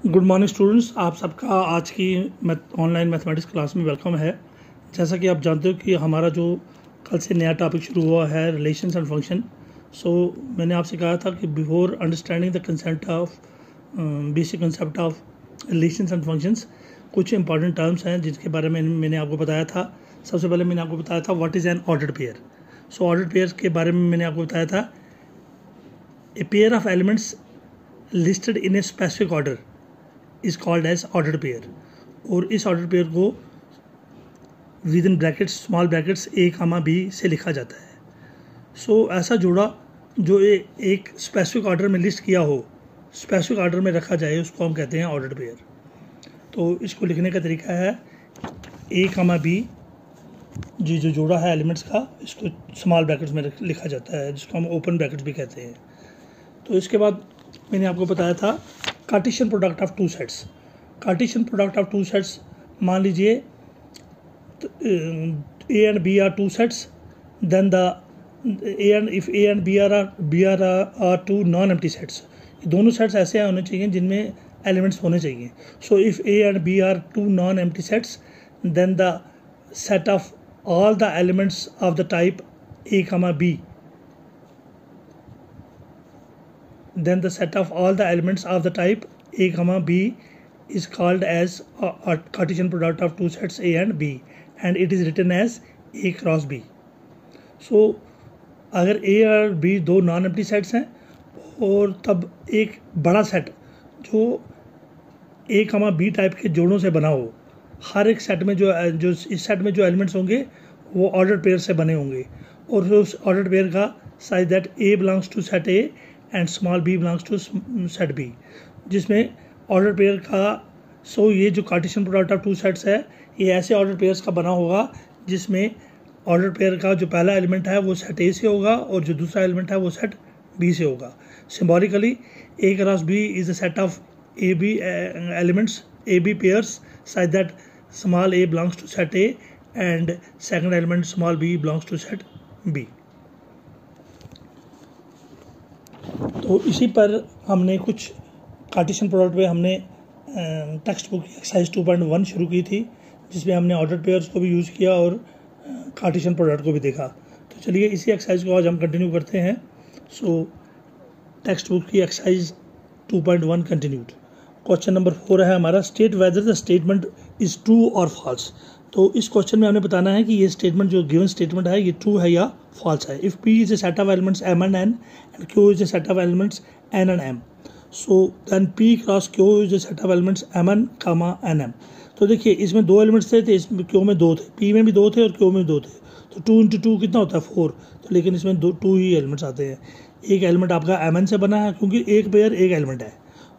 Good morning students, आप सबका आज की ऑनलाइन मैथमेटिक्स क्लास में वेलकम है। जैसा कि आप जानते हो कि हमारा जो कल से नया टॉपिक शुरू हुआ है रिलेशंस एंड फंक्शन। मैंने आपसे कहा था कि before understanding the concept of basic concept of relations and functions, कुछ इंपॉर्टेंट टर्म्स हैं जिनके बारे में मैंने आपको बताया था। सबसे पहले मैंने आपको बताया था what is an ordered pair. Ordered pair के बारे में मैंने आपको बताया था a pair of elements listed in a specific order is called as ordered pair. और इस ऑर्डर पेयर को within brackets small brackets a comma b से लिखा जाता है। ऐसा जोड़ा जो एक स्पेसिफिक ऑर्डर में लिस्ट किया हो, स्पेसिफिक ऑर्डर में रखा जाए, उसको हम कहते हैं ऑर्डर्ड पेयर। तो इसको लिखने का तरीका है ए कामा बी, जी जो जोड़ा है एलिमेंट्स का, इसको स्मॉल ब्रैकेट्स में लिखा जाता है, जिसको हम ओपन ब्रैकेट्स भी कहते हैं। तो इसके बाद मैंने आपको बताया था Cartesian product of two sets. Cartesian product of two sets, मान लीजिए A and B are two sets, then if A and B are two non empty sets. दोनों सेट्स ऐसे होने चाहिए जिनमें एलिमेंट्स होने चाहिए। So if A and B are two non empty sets, then the set of all the elements of the type A comma B, then the set of all the elements of the type A comma B is called as a Cartesian product of two sets A and B, and it is written as A cross B. So अगर A और B दो non empty sets हैं और तब एक बड़ा set जो A कमा B टाइप के जोड़ों से बना हो, हर एक सेट में जो इस सेट में जो एलिमेंट्स होंगे वो ऑर्डर पेयर से बने होंगे, और उस ऑर्डर पेयर का such that a belongs to set A and small B belongs to set B, जिसमें ऑर्डर पेयर का ये जो Cartesian product of two sets है, ये ऐसे ऑर्डर पेयर्स का बना होगा जिसमें ऑर्डर पेयर का जो पहला एलिमेंट है वो सेट ए से होगा और जो दूसरा एलिमेंट है वो सेट बी से होगा। Symbolically A cross B is a set of a b elements, a b pairs, such that small a belongs to set A and second element small b belongs to set B। तो इसी पर हमने कुछ Cartesian product पे हमने text book exercise 2.1 शुरू की थी, जिसमें हमने ऑर्डर पेयर्स को भी यूज़ किया और कार्टेशियन प्रोडक्ट को भी देखा। तो चलिए इसी एक्सरसाइज को आज हम कंटिन्यू करते हैं। टेक्स्ट बुक की एक्सरसाइज 2.1 कंटिन्यूड। क्वेश्चन नंबर 4 है हमारा, state whether the statement is true और फॉल्स। तो इस क्वेश्चन में हमें बताना है कि ये स्टेटमेंट जो गिवन स्टेटमेंट है ये ट्रू है या फॉल्स है। If P is a set of elements m and n and Q is a set of elements n and m, so then P cross Q is a set of elements m n comma n m. तो देखिए इसमें दो elements थे, इसमें Q में दो थे, P में भी दो थे और क्यू में भी दो थे। तो 2 × 2 कितना होता है 4। तो लेकिन इसमें 2 ही एलिमेंट्स आते हैं। एक एलिमेंट आपका एम एन से बना है क्योंकि एक पेयर एक एलिमेंट है,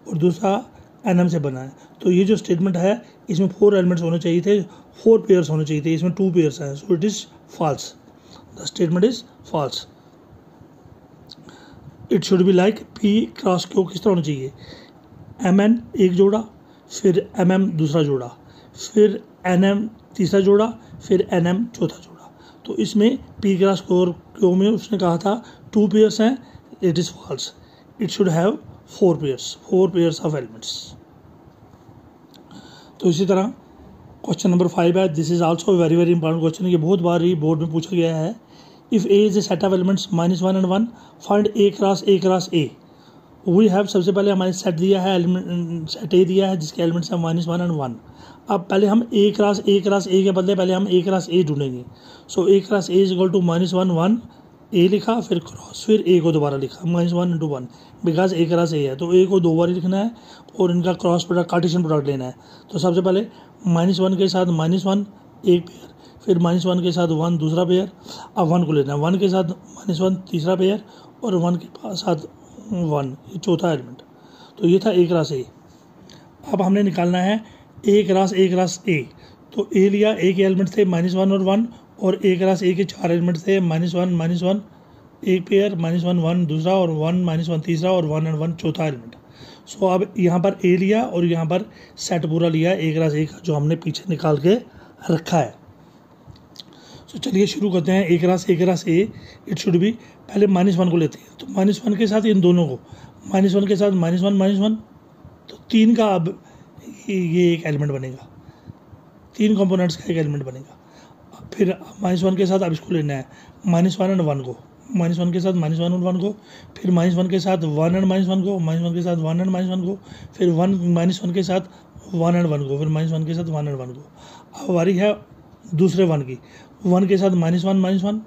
और दूसरा एन एम से बना है। तो ये जो स्टेटमेंट है इसमें 4 एलिमेंट्स होने चाहिए थे, 4 पेयर्स होने चाहिए थे, इसमें 2 पेयर्स हैं। So it is false, the statement is false. It should be like P cross Q किस तरह होना चाहिए, एम एन एक जोड़ा, फिर एम एम दूसरा जोड़ा, फिर एन एम तीसरा जोड़ा, फिर एन एम चौथा जोड़ा। तो इसमें पी क्रॉस क्यू में उसने कहा था 2 पेयर्स हैं, it is false. It should have 4 pairs of elements. तो इसी तरह क्वेश्चन नंबर 5 है, this is also very very important question. ये बहुत बार ही बोर्ड में पूछा गया है। If A is a set of elements -1 and 1, find A cross A. We have, सबसे पहले हमारे सेट दिया है, एलिमेंट सेट ए दिया है जिसके एलिमेंट्स हैं -1 and 1। अब पहले हम ए क्रॉस ए के बदले पहले हम ए क्रॉस ए ढूंढेंगे। So A cross A is equal to -1 1 A लिखा, फिर क्रॉस, फिर ए को दोबारा लिखा, -1 × 1, बिकॉज ए क्रॉस ए है तो ए को 2 बार ही लिखना है और इनका क्रॉस प्रोडक्ट कार्टेशियन प्रोडक्ट लेना है। तो सबसे पहले -1 के साथ -1 एक पेयर, फिर -1 के साथ 1 दूसरा पेयर, अब 1 को लेना है, 1 के साथ -1 तीसरा पेयर और 1 के साथ 1 ये चौथा एलिमेंट। तो ये था ए क्रॉस ए। अब हमने निकालना है ए क्रॉस ए। तो ए लिया, ए के एलिमेंट थे -1 और 1, और ए क्रॉस ए के 4 एलिमेंट थे -1 एक पेयर, -1 1 दूसरा, और 1 -1 तीसरा, और 1 and 1 चौथा एलिमेंट। सो अब यहाँ पर ए लिया और यहाँ पर सेट पूरा लिया ए क्रॉस ए का, जो हमने पीछे निकाल के रखा है। सो चलिए शुरू करते हैं। A cross A, it should be, पहले -1 को लेते हैं। तो -1 के साथ इन दोनों को, -1 के साथ -1 -1 तो 3 का अब ये एक एलिमेंट बनेगा, 3 कंपोनेंट्स का एक एलिमेंट बनेगा। फिर -1 के साथ अब इसको लेना है -1 एंड 1 को, -1 के साथ -1 और 1 को, फिर -1 के साथ 1 एंड -1 को, -1 के साथ 1 एंड -1 को, फिर -1 के साथ 1 एंड 1 को, फिर -1 के साथ 1 एंड 1 को। अब बारी है दूसरे 1 की, 1 के साथ -1,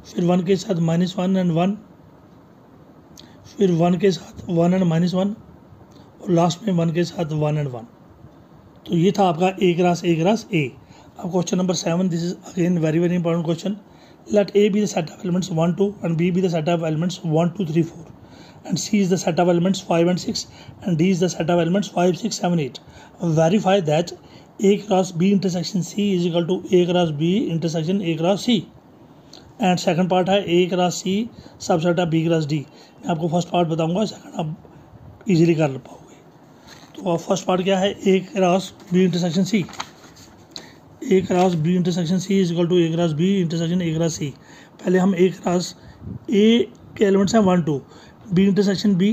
फिर 1 के साथ -1 एंड 1, फिर 1 के साथ 1 एंड -1 और लास्ट में 1 के साथ 1 एंड 1। तो ये था आपका A क्रॉस A। अब question number 7, this is again very very important question. Let A be the set of elements 1, 2 and B be the set of elements 1, 2, 3, 4 and C is the set of elements 5 and 6 and D is the set of elements 5, 6, 7, 8. Verify that A cross B intersection C is equal to A cross B intersection A cross C. And second part है A cross C subset of B cross D. मैं आपको first part बताऊंगा, second आप easily कर पाओगे। तो first part क्या है, A cross B intersection C। A cross B intersection C is equal to A cross B intersection A cross C। पहले हम A क्रॉस A के एलिमेंट्स हैं 1, 2, B इंटरसेक्शन B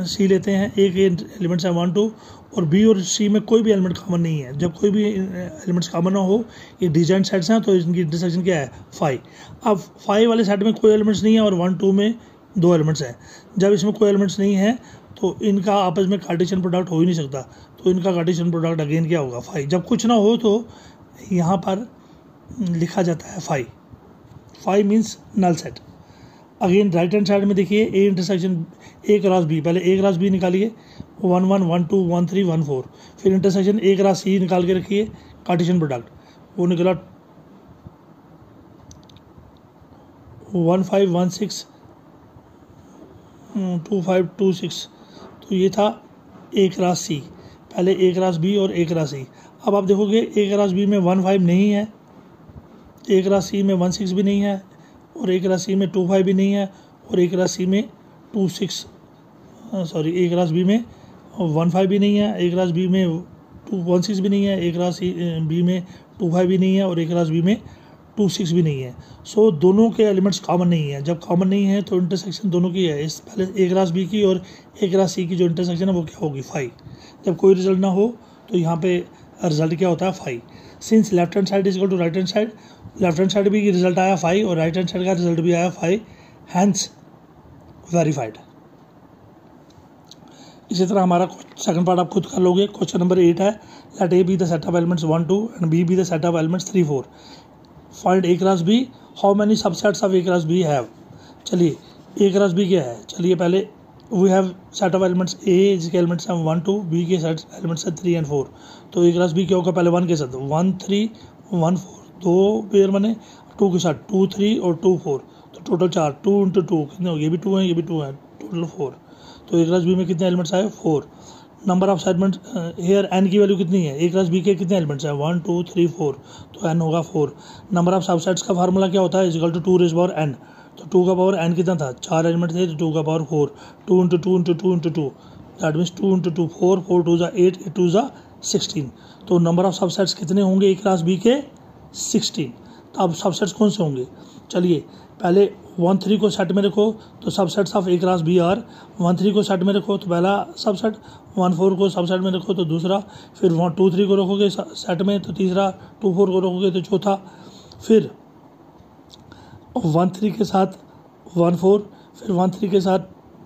C लेते हैं। A के elements हैं 1, 2 और B और C में कोई भी एलिमेंट कॉमन नहीं है। जब कोई भी एलिमेंट्स कॉमन ना हो, ये डिजाइन सेट्स हैं, तो इनकी इंटरसेक्शन क्या है 5। अब 5 वाले सेट में कोई एलिमेंट्स नहीं है और 1, 2 में 2 एलिमेंट्स हैं। जब इसमें कोई एलिमेंट्स नहीं है तो इनका आपस में कार्टेशियन प्रोडक्ट हो ही नहीं सकता, तो इनका कार्टेशियन प्रोडक्ट अगेन क्या होगा 5। जब कुछ ना हो तो यहाँ पर लिखा जाता है 5 means null set. Again right hand side में देखिए A intersection A cross B, पहले A क्रॉस B निकालिए 1, 1, 1, 2, 1, 3, 1, 4, फिर इंटरसेक्शन A क्रॉस C निकाल के रखिए, कार्टेशियन प्रोडक्ट वो निकला 1, 5, 1, 6, 2, 5, 2, 6। तो ये था A क्रॉस C, पहले A क्रॉस B और A क्रॉस C। अब आप देखोगे A क्रॉस B में 1, 5 नहीं है, A क्रॉस C में 1, 6 भी नहीं है, और A क्रॉस C में 2, 5 भी नहीं है, और A क्रॉस C में 2, 6 सॉरी A क्रॉस B में 1, 5 भी नहीं है, A क्रॉस B में 2, 1, 6 भी नहीं है, A क्रॉस B में 2, 5 भी नहीं है, और A क्रॉस B में 2, 6 भी नहीं है। सो दोनों के एलिमेंट्स कॉमन नहीं है। जब कॉमन नहीं है तो इंटरसेक्शन दोनों की है, इस पहले A क्रॉस B की और A क्रॉस C की जो इंटरसेक्शन है वो क्या होगी 5। जब कोई रिजल्ट ना हो तो यहाँ पे रिजल्ट क्या होता है 5। Since left hand side is equal to right hand side, left hand side भी रिजल्ट आया 5 और राइट हैंड साइड का रिजल्ट भी आया 5, हैंस वेरीफाइड। इसी तरह हमारा सेकंड पार्ट आप खुद कर लोगे। क्वेश्चन नंबर 8 है, let A be the set of elements 1, 2 and B be the set of elements 3, 4। Find A cross B, how many subsets of A cross B have. चलिए A cross B क्या है, चलिए पहले we have set of elements A जिसके elements हैं 1, 2, B के set elements हैं 3 and 4। तो A क्रॉस B क्या होगा, पहले 1 के साथ 1, 3, 1, 4, 2 पेयर बने, 2 के साथ 2, 3 और 2, 4, तो टोटल 4, 2 इंटू 2 कितने हो, ये भी 2 हैं ये भी 2 हैं, टोटल 4। तो A क्रॉस B में कितने एलिमेंट्स आए 4। Number of segment here n की वैल्यू कितनी है, A क्रॉस B के कितने एलिमेंट्स हैं 1, 2, 3, 4, तो n होगा 4। नंबर ऑफ सबसेट्स का फार्मूला क्या होता है, is equal to 2 raise power n। तो 2 का पावर n कितना था, 4 एलिमेंट थे, तो 2 का power 4, 2 into 2 into 2 into 2, that means 2 into 2 4, 4 2 8, 8 2 16। तो नंबर ऑफ सबसेट्स कितने होंगे A क्रॉस B के 16। तो अब सबसेट्स कौन से होंगे, चलिए पहले 1, 3 को सेट में रखो तो subsets of A cross B are 1, 3 को सेट में रखो तो पहला सबसेट, 1, 4 को सबसेट में रखो तो दूसरा, फिर 1, 2, 3 को रखोगे सेट में तो तीसरा, 2, 4 को रखोगे तो चौथा, फिर 1, 3 के साथ 1, 4, फिर 1, 3 के साथ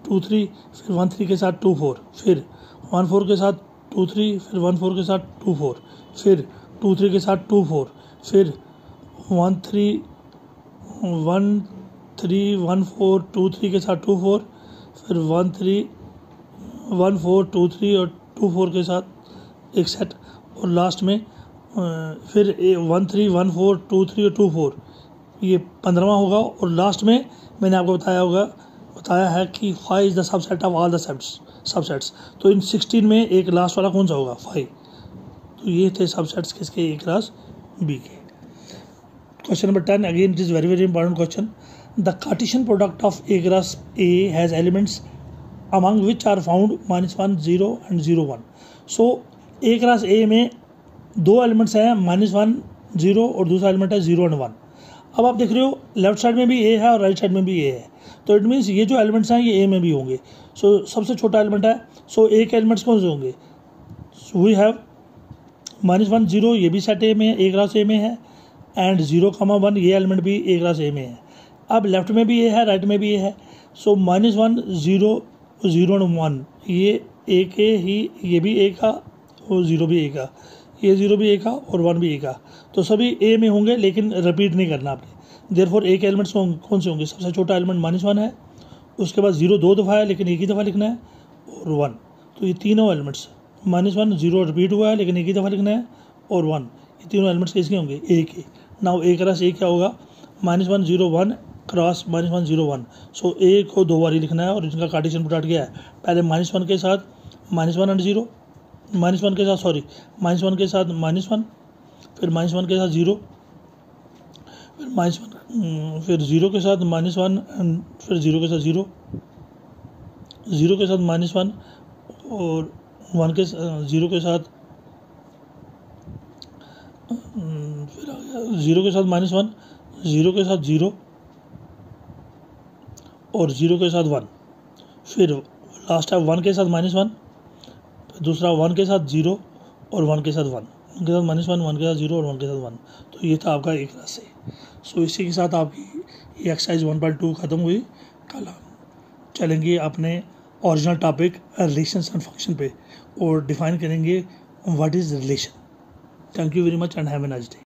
2, 3, फिर 1, 3 के साथ 2, 4, फिर 1, 4 के साथ 2, 3, फिर 1, 4 के साथ 2, 4, फिर 2, 3 के साथ 2, 4, फिर 1, 3, 1, 4, 2, 3 के साथ 2, 4, फिर 1, 3, 1, 4, 2, 3 और 2, 4 के साथ एक सेट, और लास्ट में फिर 1, 3, 1, 4, 2, 3 और 2, 4, ये 15वां होगा। और लास्ट में मैंने आपको बताया है कि 5 is the subset of all the subsets. तो इन 16 में एक लास्ट वाला कौन सा होगा 5। तो ये थे सबसेट्स किसके, A क्रॉस B के। Question number 10, again it is very very important question. The Cartesian product of A cross A has elements among which are found -1, 0 and 0, 1। So A cross A में 2 elements हैं, -1, 0 और दूसरा element है 0 and 1। अब आप देख रहे हो लेफ्ट साइड में भी A है और राइट साइड में भी A है, तो इट मीन्स ये जो एलिमेंट्स हैं ये A में भी होंगे। सो सबसे छोटा एलिमेंट है, सो ए के एलिमेंट्स कौन से होंगे? वी हैव -1 0, ये भी सेट ए में है, ए क्रॉस ए में है, एंड 0, 1 ये एलिमेंट भी ए क्रॉस ए में है। अब लेफ्ट में भी ये है, राइट में भी ये है, सो -1 0 0 और 1 ये ए के ही, ये भी ए का और 0 भी ए का, ये 0 भी ए का और 1 भी ए का, तो सभी ए में होंगे, लेकिन रिपीट नहीं करना आपने। देयरफॉर ए के एलिमेंट्स कौन से होंगे? सबसे छोटा एलिमेंट -1 है, उसके बाद 0 2 दफ़ा है लेकिन एक ही दफ़ा लिखना है, और 1, तो ये तीनों एलिमेंट्स -1 0 रिपीट हुआ है लेकिन एक ही दफ़ा लिखना है, और 1, ये तीनों एलिमेंट्स किसके होंगे? ए के। नाउ ए क्रॉस ए क्या होगा? -1 0 1 क्रॉस -1 0 1, सो ए को 2 बार ही लिखना है, और इनका कार्टेशियन प्रोडक्ट क्या है? पहले -1 के साथ -1 एंड 0, -1 के साथ सॉरी -1 के साथ -1, फिर -1 के साथ 0, फिर -1 फिर 0 के साथ -1 एंड फिर 0 के साथ 0, 0 के साथ -1 और 1 के 0 के साथ फिर आ गया 0 के साथ -1, 0 के साथ 0 और 0 के साथ 1, फिर लास्ट है 1 के साथ -1, फिर दूसरा 1 के साथ 0 और 1 के साथ 1, 1 के साथ -1, 1 के साथ 0 और 1 के साथ 1, तो ये था आपका एक रास्ते। सो इसी के साथ आपकी ये एक्सरसाइज 1.2 ख़त्म हुई। कल हम चलेंगे अपने original topic relations and function पे और डिफाइन करेंगे what is relation. Thank you very much and have a nice day.